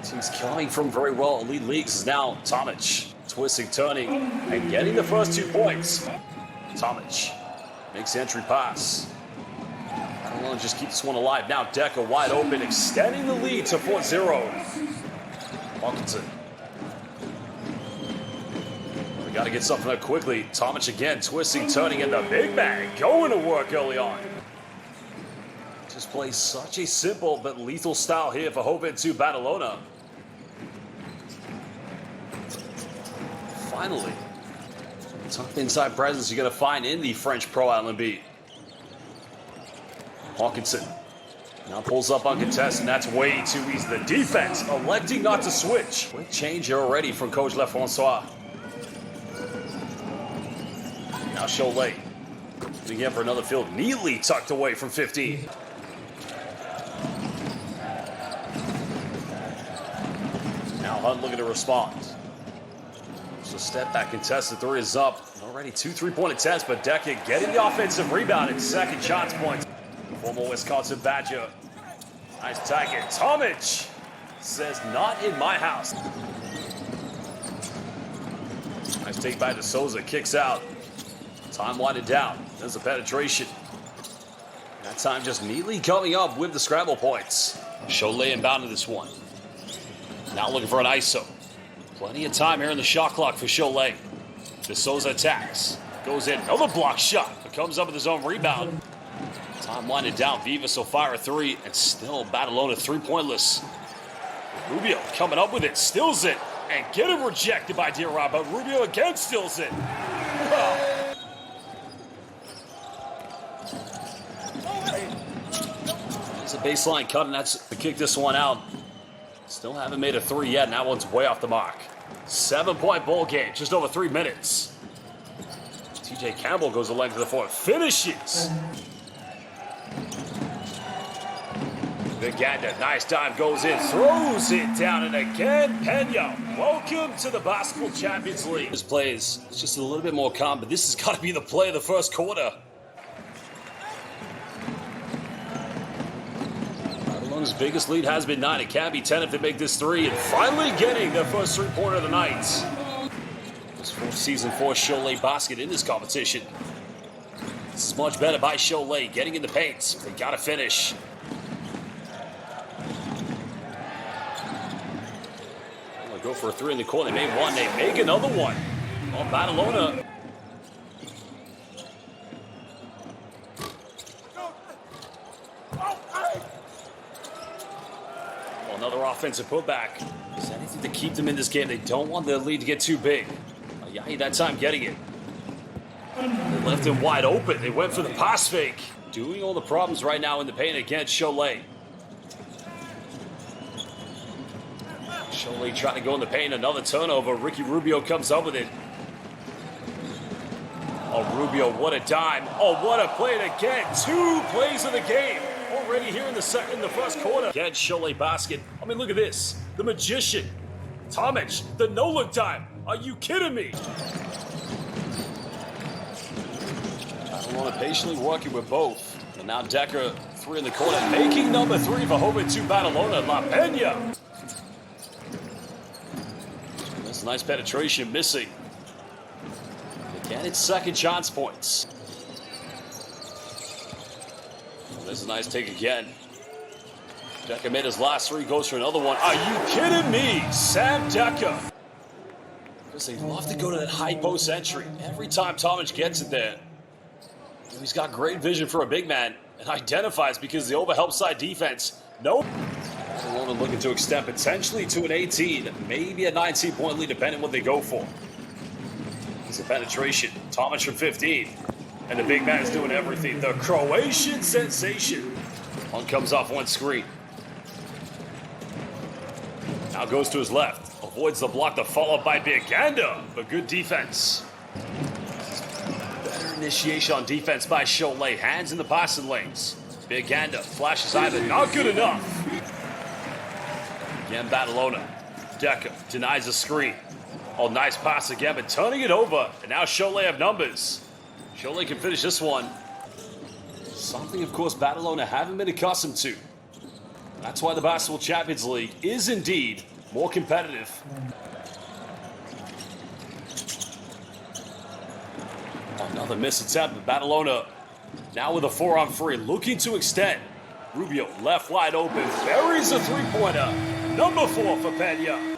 Teams coming from very well elite leagues is now 𝗪𝗪𝗟. Twisting, turning, and getting the first 2 points. 𝗪𝗪𝗟 makes the entry pass. Badalona just keep this one alive. Now 𝗪𝗪𝗟 wide open, extending the lead to 4-0. 𝗪𝗪𝗟𝗖𝗪𝗠. We got to get something up quickly. 𝗪𝗪𝗟 again, twisting, turning, and the big man going to work early on. Just plays such a simple but lethal style here for Joventut Badalona. Finally, tough inside presence you're going to find in the French pro 𝗪𝗪𝗟𝗡. 𝗪𝗪𝗪𝗡 now pulls up uncontested, and that's way too easy. The defense electing not to switch. Quick change here already from Coach Lefrancois. Now Cholet looking in for another field, neatly tucked away from 15. Now Hunt looking to respond. So step back contested, 3 is up. Already 2 3-point attempts, but 𝗪𝗪𝗟𝗖𝗪𝗠 getting the offensive rebound and second shots point. Former Wisconsin Badger. Nice target. 𝗪𝗪𝗟𝗖𝗪𝗠 says, not in my house. Nice take by 𝗪𝗪𝗪𝗖𝗎, kicks out. Time winded down. There's the penetration. That time just neatly coming up with the scramble points. Cholet inbound to this one. Now looking for an ISO. Plenty of time here in the shot clock for Cholet. 𝗪𝗪𝗪𝗖𝗪𝗍 attacks. Goes in. Another block shot. But comes up with his own rebound. Time winded down. Vivas will fire a 3. And still Badalona 3-pointless. Rubio coming up with it. Steals it. And get him rejected by 𝗪𝗪𝗪𝗑. But Rubio again steals it. Wow. It's a baseline cut, and that's to kick this one out. Still haven't made a 3 yet, and that one's way off the mark. 7-point ball game, just over 3 minutes. TJ Campbell goes the length of the floor, finishes. 𝗪𝗪𝗪𝗑𝗪, nice dive, goes in, throws it down, and again, Peña. Welcome to the Basketball Champions League. This play is just a little bit more calm, but this has got to be the play of the first quarter. Badalona's biggest lead has been 9. It can be 10 if they make this 3, and finally getting their first 3-pointer of the night. This 4th season for Cholet basket in this competition. This is much better by Cholet, getting in the paint. They got to finish. Go for a 3 in the corner. They made 1. They make another one. Oh, Badalona. Well, another offensive putback. Is anything to keep them in this game? They don't want their lead to get too big. 𝗪𝗪𝗪𝗖𝗪𝗍 that time getting it. They left him wide open. They went for the pass fake. Doing all the problems right now in the paint against Cholet. Cholet trying to go in the paint, another turnover. Ricky Rubio comes up with it. Oh, Rubio, what a dime. Oh, what a play again. 2 plays of the game already here in the first quarter. Again, Cholet basket. I mean, look at this. The magician. 𝗪𝗪𝗟𝗖𝗪𝗑𝗪, the no-look dime. Are you kidding me? Badalona patiently working with both. And now 𝗪𝗪𝗪𝗑𝗪, 3 in the corner, making number 3 for Joventut Badalona. 𝗪𝗪𝗪𝗑𝗪. That's a nice penetration, missing. Again, it's second chance points. This is a nice take again. 𝗪𝗪𝗪𝗑𝗪 made his last 3, goes for another one. Are you kidding me? Sam 𝗪𝗪𝗪𝗑𝗪. Because they love to go to that high post entry. Every time 𝗪𝗪𝗪𝗑𝗪 gets it there. He's got great vision for a big man and identifies because the over-help side defense. Nope. Badalona looking to extend potentially to an 18, maybe a 19-point lead, depending on what they go for. It's a penetration. 𝗪𝗪𝗪𝗑𝗪 from 15. And the big man is doing everything. The Croatian sensation. One comes off one screen. Now goes to his left. Avoids the block, the follow-up by 𝗪𝗪𝗪𝗑𝗪. But good defense. Better initiation on defense by Cholet. Hands in the passing lanes. 𝗪𝗪𝗪𝗑𝗪 flashes either. Not good enough. Again, Badalona. 𝗪𝗪𝗪𝗑𝗪 denies the screen. Oh, nice pass again, but turning it over. And now Cholet have numbers. Cholet can finish this one. Something, of course, Badalona haven't been accustomed to. That's why the Basketball Champions League is indeed more competitive. Another miss attempt. Badalona now with a 4-on-3, looking to extend. Rubio left wide open, buries a three-pointer. Number 4 for Pena.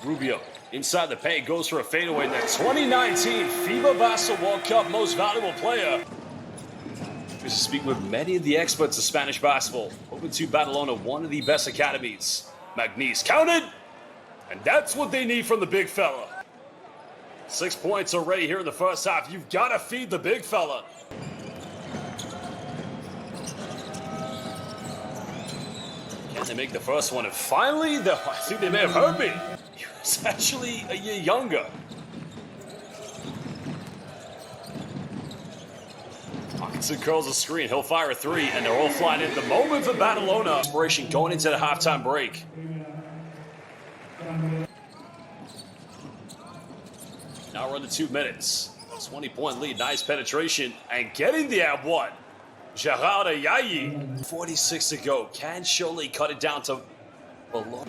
Rubio inside the paint goes for a fadeaway. The 2019 FIBA Basketball World Cup Most Valuable Player. We speak with many of the experts of Spanish basketball. Joventut Badalona, one of the best academies. Magnis counted, and that's what they need from the big fella. 6 points already here in the first half. You've got to feed the big fella. Can they make the first one? And finally, I think they may have heard me. He was actually a year younger. Hawkinson curls the screen. He'll fire a 3, and they're all flying in. The moment for Badalona. Inspiration going into the halftime break. Now we're under 2 minutes. 20-point lead. Nice penetration. And getting the ab one. 𝗪𝗘𝗖𝗢𝗠𝗘. 46 to go. Can Cholet cut it down to below?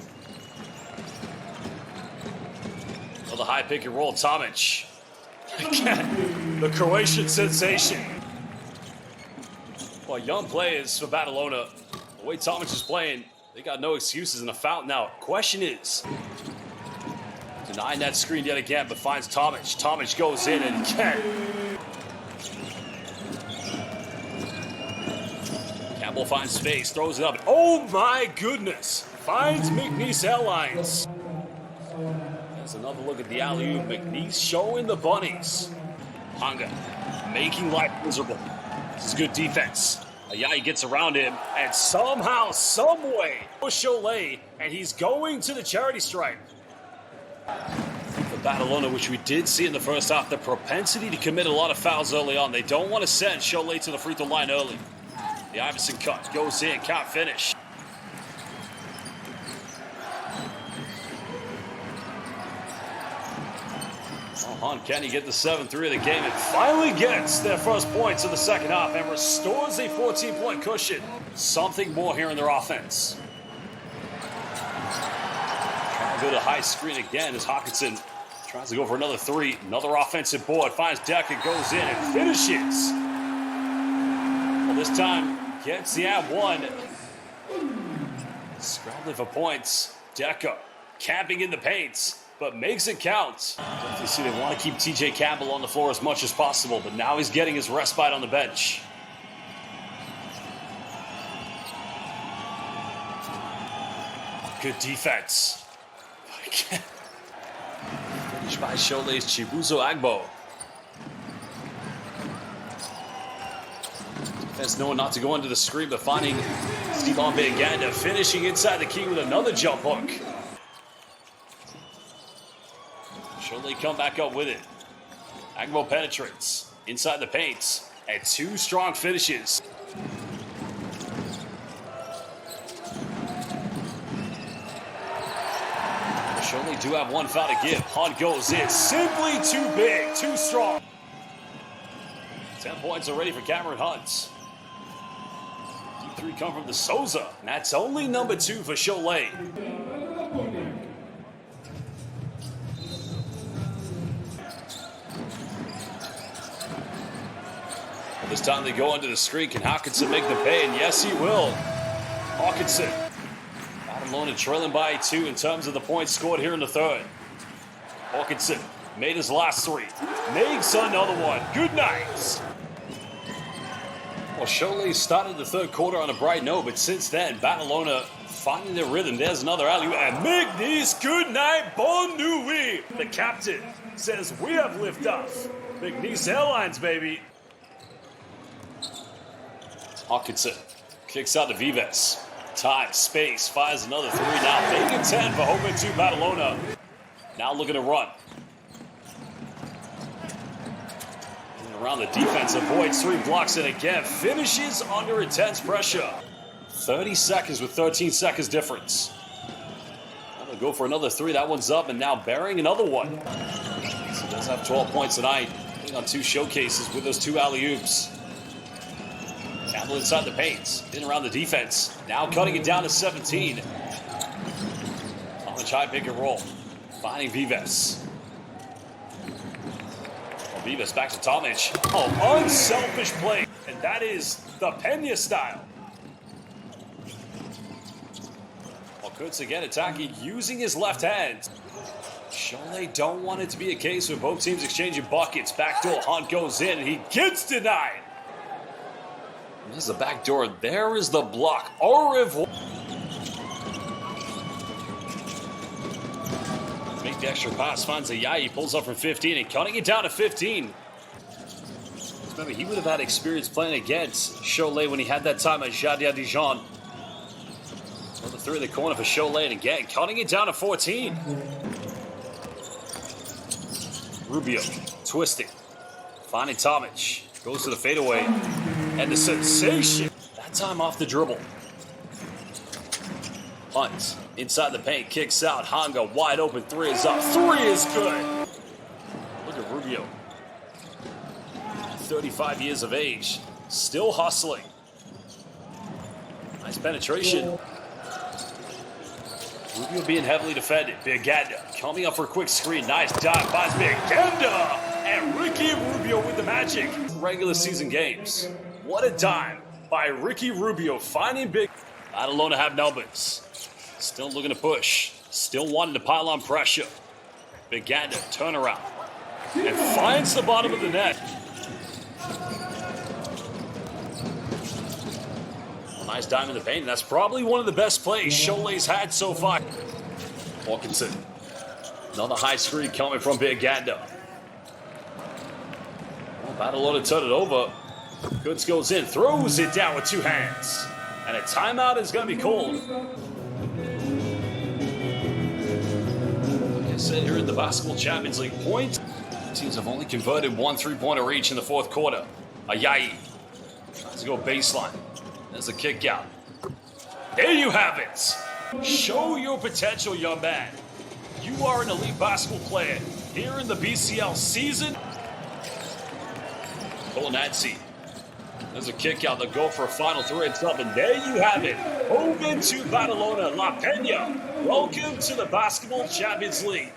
Another high pick and roll. Tomic. Again, the Croatian sensation. Well, young players for Badalona. The way Tomic is playing, they got no excuses in the foul. Now, question is, denying that screen yet again, but finds Tomic. Tomic goes in and again. Campbell finds space, throws it up. Oh my goodness! Finds 𝗪𝗘𝗟𝗖𝗢𝗠𝗘. There's another look at the alley-oop. McNeese showing the bunnies. Hanga making life miserable. This is good defense. Ayayi gets around him, and somehow, someway, push Cholet, and he's going to the charity stripe. For Badalona, which we did see in the first half, the propensity to commit a lot of fouls early on. They don't want to send Cholet to the free throw line early. The Iverson cut goes in, can't finish. Hunt, can he get the 7-3 of the game? And finally gets their first points in the second half and restores a 14-point cushion. Something more here in their offense. Trying to go to high screen again as Hawkinson tries to go for another 3. Another offensive board. Finds 𝗪𝗘𝗟𝗖𝗢𝗠𝗘 and goes in and finishes. Well, this time gets the ab one. Scrambling for points. 𝗪𝗑𝗟𝗖𝗢𝗠𝗘 camping in the paint, but makes it count. Definitely see they want to keep TJ Campbell on the floor as much as possible, but now he's getting his respite on the bench. Good defense. Finished by Cholet's Chibuzo Agbo. Defense knowing not to go under the screen, but finding Steven Beganda finishing inside the key with another jump hook. Cholet come back up with it. Agbo penetrates inside the paint, and 2 strong finishes. Cholet do have 1 foul to give. Hunt goes in. Simply too big, too strong. 10 points already for Cameron Hunt. Deep 3 come from the Souza. And that's only number 2 for Cholet. This time they go under the screen. Can Hawkinson make the pay? And yes, he will. Hawkinson. Badalona trailing by 2 in terms of the points scored here in the third. Hawkinson made his last 3. Makes another one. Good night. Well, Cholet started the third quarter on a bright note, but since then, Badalona finding their rhythm. There's another alley-oop. And McNeese, good night, bon nuit. The captain says we have liftoff. 𝗪𝗘𝗟𝗖𝗢𝗠𝗘, baby. Hawkinson kicks out to Vives. Time, space, fires another 3. Now making 10 for Joventut Badalona. Now looking to run. And around the defense, avoids 3, blocks it again. Finishes under intense pressure. 30 seconds with 13 seconds difference. I'm going to go for another 3. That one's up, and now burying another one. So he does have 12 points tonight. Hitting on 2 showcases with those 2 alley-oops. Dribble inside the paint, in around the defense. Now cutting it down to 17. Tomic high pick and roll. Finding Vives. Well, Vives back to Tomic. Oh, unselfish play. And that is the Pena style. Well, Kutz again attacking using his left hand. Cholet don't want it to be a case where both teams exchanging buckets. Backdoor Hunt goes in and he gets denied. There's the back door. There is the block. Au revoir. Make the extra pass. Finds 𝗪𝗖𝗢𝗠𝗘. Pulls up from 15 and cutting it down to 15. Remember, he would have had experience playing against Cholet when he had that time at Jadia Dijon. Another three in the corner for Cholet and again cutting it down to 14. Rubio twisting. Finding Tomic. Goes to the fadeaway. And the sensation. That time off the dribble. Hunt inside the paint. Kicks out. Hanga wide open. Three is up. Three is good. Look at Rubio. 35 years of age. Still hustling. Nice penetration. Rubio being heavily defended. Biganda coming up for a quick screen. Nice dive by Biganda. And Ricky Rubio with the magic. Regular season games. What a dime by Ricky Rubio finding big. Badalona have numbers. Still looking to push. Still wanting to pile on pressure. Biganda turnaround. And finds the bottom of the net. Nice dime in the paint. That's probably one of the best plays Cholet's had so far. Wilkinson. Another high screen coming from Biganda. Well, Badalona turned it over. Kutz goes in, throws it down with two hands. And a timeout is going to be called. Like I said, here in the Basketball Champions League, points. Teams have only converted one three-pointer each in the fourth quarter. 𝗪𝗖𝗢𝗠𝗘 tries to go baseline. There's a kick out. There you have it. Show your potential, young man. You are an elite basketball player here in the BCL season. Cholet. There's a kick out. They'll go for a final three. It's up, and there you have it. Joventut Badalona, La Peña. Welcome to the Basketball Champions League.